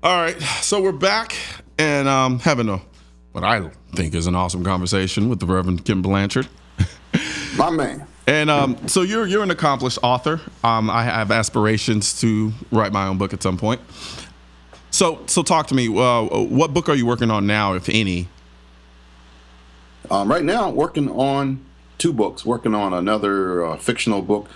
All right, so we're back and having what I think is an awesome conversation with the Reverend Kim Blanchard. My man. And so you're an accomplished author. I have aspirations to write my own book at some point. So talk to me. What book are you working on now, if any? Right now, working on 2 books. Working on another fictional book.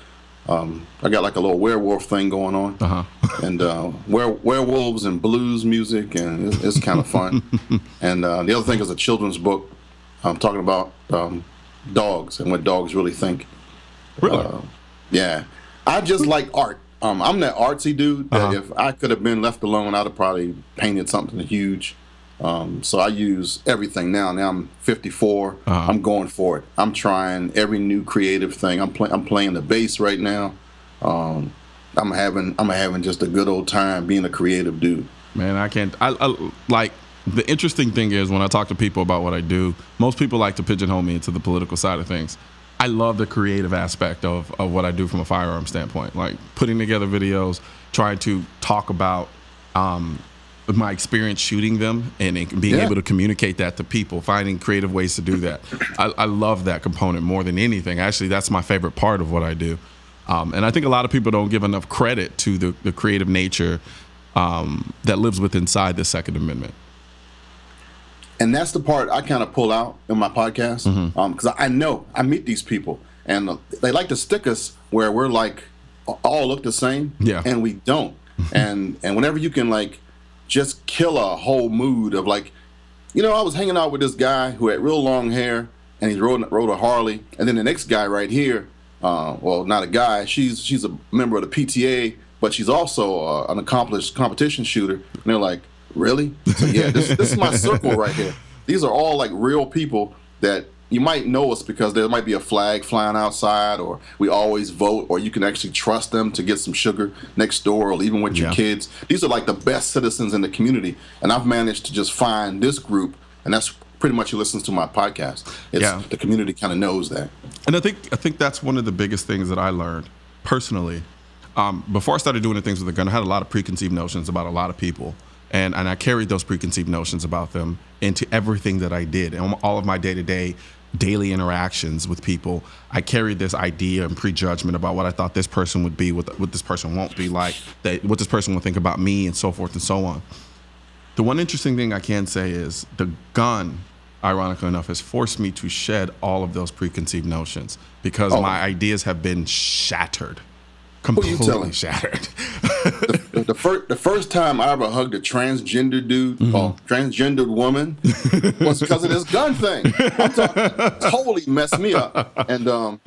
I got like a little werewolf thing going on, and werewolves and blues music, and it's kind of fun. And the other thing is a children's book. I'm talking about dogs and what dogs really think. Really? Yeah. I just like art. I'm that artsy dude that if I could have been left alone, I'd have probably painted something huge. So I use everything now. Now I'm 54. I'm going for it. I'm trying every new creative thing. I'm playing the bass right now. I'm having just a good old time being a creative dude. Man, I like, the interesting thing is when I talk to people about what I do, most people like to pigeonhole me into the political side of things. I love the creative aspect of what I do from a firearm standpoint, like putting together videos, trying to talk about my experience shooting them and being able to communicate that to people, finding creative ways to do that. I love that component more than anything. Actually, that's my favorite part of what I do. And I think a lot of people don't give enough credit to the creative nature that lives inside the Second Amendment. And that's the part I kind of pull out in my podcast, because I know I meet these people and they like to stick us where we're like all look the same, and we don't. and whenever you can like just kill a whole mood of like, I was hanging out with this guy who had real long hair and he rode a Harley, and then the next guy right here, well, not a guy, she's a member of the PTA, but she's also an accomplished competition shooter, and they're like, really? So yeah, this is my circle right here. These are all like real people that you might know us because there might be a flag flying outside, or we always vote, or you can actually trust them to get some sugar next door, or even with your kids. These are like the best citizens in the community, and I've managed to just find this group, and that's pretty much who listens to my podcast. The community kind of knows that. And I think that's one of the biggest things that I learned personally. Before I started doing the things with the gun, I had a lot of preconceived notions about a lot of people. And I carried those preconceived notions about them into everything that I did. And all of my day-to-day, daily interactions with people, I carried this idea and prejudgment about what I thought this person would be, what this person won't be like, what this person will think about me, and so forth and so on. The one interesting thing I can say is the gun, ironically enough, has forced me to shed all of those preconceived notions because my ideas have been shattered. Completely shattered. The first time I ever hugged a transgender dude or transgendered woman was because of this gun thing. I'm talking, totally messed me up. And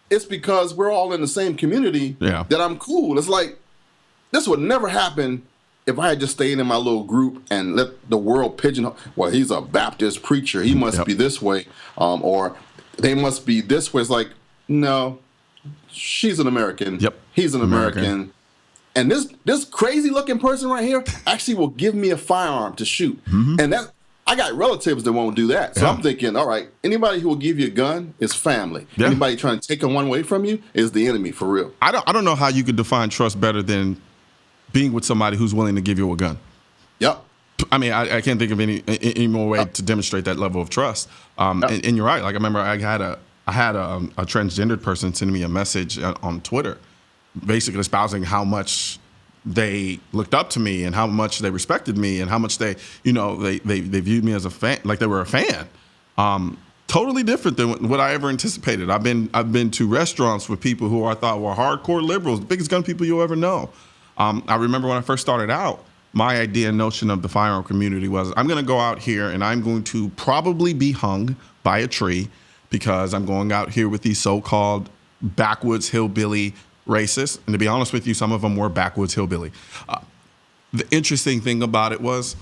it's because we're all in the same community that I'm cool. It's like, this would never happen if I had just stayed in my little group and let the world pigeonhole. Well, he's a Baptist preacher. He must be this way. Or they must be this way. It's like, no. She's an American. He's an American. And this crazy looking person right here actually will give me a firearm to shoot. And that I got relatives that won't do that. So I'm thinking, all right, anybody who will give you a gun is family. Anybody trying to take one away from you is the enemy, for real. I don't know how you could define trust better than being with somebody who's willing to give you a gun. I mean, I can't think of any more way to demonstrate that level of trust. And you're right. Like, I remember I had a transgendered person send me a message on Twitter, basically espousing how much they looked up to me and how much they respected me and how much they viewed me as a fan, like they were a fan. Totally different than what I ever anticipated. I've been to restaurants with people who I thought were hardcore liberals, the biggest gun people you'll ever know. I remember when I first started out, my idea and notion of the firearm community was, I'm going to go out here and I'm going to probably be hung by a tree because I'm going out here with these so-called backwoods hillbilly racists. And to be honest with you, some of them were backwoods hillbilly. The interesting thing about it was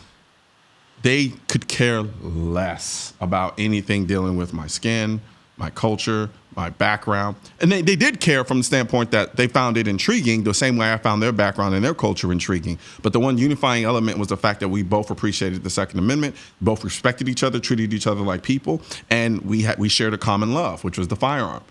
they could care less about anything dealing with my skin, my culture, my background. And they did care from the standpoint that they found it intriguing the same way I found their background and their culture intriguing. But the one unifying element was the fact that we both appreciated the Second Amendment, both respected each other, treated each other like people, and we shared a common love, which was the firearm.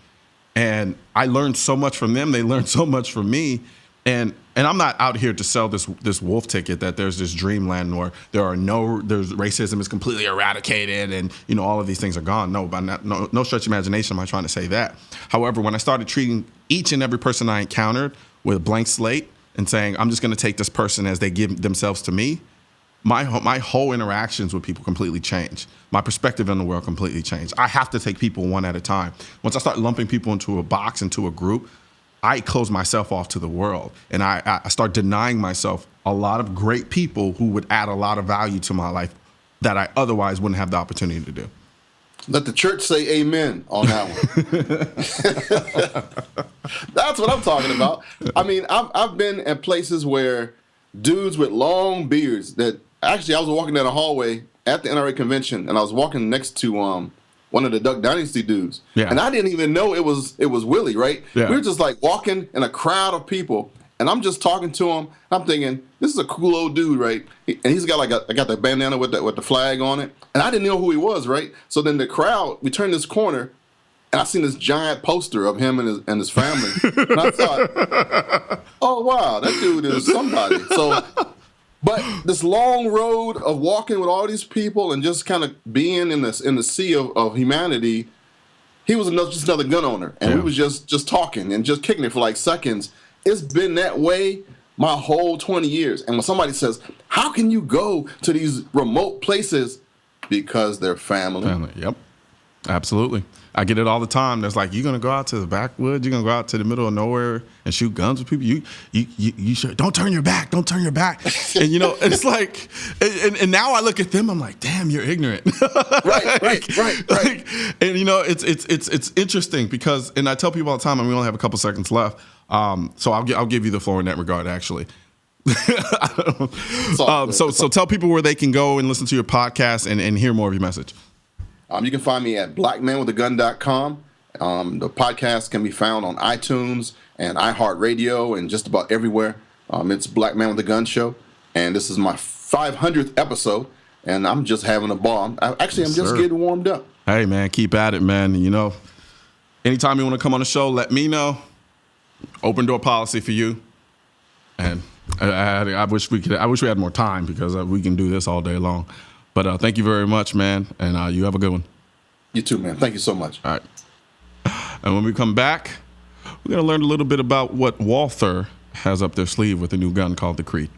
And I learned so much from them. They learned so much from me. And I'm not out here to sell this wolf ticket that there's this dreamland where there's racism is completely eradicated and all of these things are gone. No, by no stretch of imagination am I trying to say that. However, when I started treating each and every person I encountered with a blank slate and saying I'm just going to take this person as they give themselves to me, my whole interactions with people completely changed. My perspective on the world completely changed. I have to take people one at a time. Once I start lumping people into a box, into a group, I close myself off to the world, and I start denying myself a lot of great people who would add a lot of value to my life that I otherwise wouldn't have the opportunity to do. Let the church say amen on that one. That's what I'm talking about. I mean, I've been at places where dudes with long beards that actually I was walking down a hallway at the NRA convention, and I was walking next to one of the Duck Dynasty dudes. Yeah. And I didn't even know it was Willie, right? Yeah. We were just like walking in a crowd of people, and I'm just talking to him. I'm thinking, this is a cool old dude, right? And he's got I got the bandana with the flag on it. And I didn't know who he was, right? So then the crowd, we turned this corner, and I seen this giant poster of him and his family. And I thought, oh wow, that dude is somebody. So but this long road of walking with all these people and just kind of being in the sea of humanity, he was just another gun owner, and we was just talking and just kicking it for like seconds. It's been that way my whole 20 years. And when somebody says, "How can you go to these remote places?" Because they're family. Family, yep, absolutely. I get it all the time. There's like, you're gonna go out to the backwoods, you're gonna go out to the middle of nowhere and shoot guns with people. You should, don't turn your back, don't turn your back. And it's like, and now I look at them, I'm like, damn, you're ignorant. Right. And it's interesting because, and I tell people all the time, and we only have a couple seconds left. So I'll give you the floor in that regard, actually. So tell people where they can go and listen to your podcast and hear more of your message. You can find me at blackmanwithagun.com. The podcast can be found on iTunes and iHeartRadio and just about everywhere. It's Black Man with a Gun Show, and this is my 500th episode, and I'm just having a ball. I'm just getting warmed up. Hey, man, keep at it, man. Anytime you want to come on the show, let me know. Open door policy for you. And I wish we had more time because we can do this all day long. But thank you very much, man, and you have a good one. You too, man. Thank you so much. All right. And when we come back, we're going to learn a little bit about what Walther has up their sleeve with a new gun called the Creed.